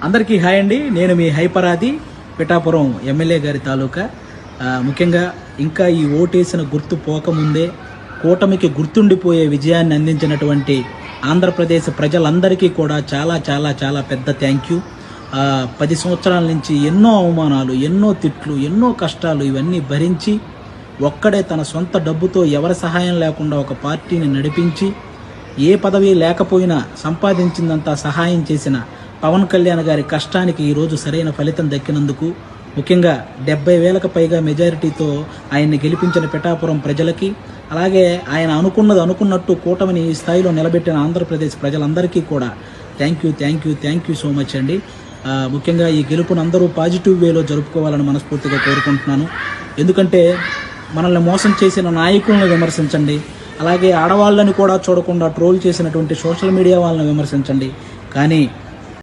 అందరికీ హాయ్ అండి. నేను మీ హైపరాది పిఠాపురం ఎమ్మెల్యే గారి తాలూకా. ముఖ్యంగా ఇంకా ఈ ఓటేసిన గుర్తు పోకముందే కూటమికి గుర్తుండిపోయే విజయాన్ని అందించినటువంటి ఆంధ్రప్రదేశ్ ప్రజలందరికీ కూడా చాలా చాలా చాలా పెద్ద థ్యాంక్ యూ. 10 సంవత్సరాల నుంచి ఎన్నో అవమానాలు, ఎన్నో తిట్లు, ఎన్నో కష్టాలు ఇవన్నీ భరించి ఒక్కడే తన సొంత డబ్బుతో ఎవరి సహాయం లేకుండా ఒక పార్టీని నడిపించి ఏ పదవి లేకపోయినా సంపాదించిందంతా సహాయం చేసిన పవన్ కళ్యాణ్ గారి కష్టానికి ఈరోజు సరైన ఫలితం దక్కినందుకు, ముఖ్యంగా 70,000కు పైగా మెజారిటీతో ఆయన్ని గెలిపించిన పిఠాపురం ప్రజలకి, అలాగే ఆయన అనుకున్నట్టు కూటమిని ఈ స్థాయిలో నిలబెట్టిన ఆంధ్రప్రదేశ్ ప్రజలందరికీ కూడా థ్యాంక్ యూ సో మచ్ అండి. ముఖ్యంగా ఈ గెలుపును అందరూ పాజిటివ్ వేలో జరుపుకోవాలని మనస్ఫూర్తిగా కోరుకుంటున్నాను. ఎందుకంటే మనల్ని మోసం చేసిన నాయకులను విమర్శించండి, అలాగే ఆడవాళ్ళని కూడా చూడకుండా ట్రోల్ చేసినటువంటి సోషల్ మీడియా వాళ్ళని విమర్శించండి, కానీ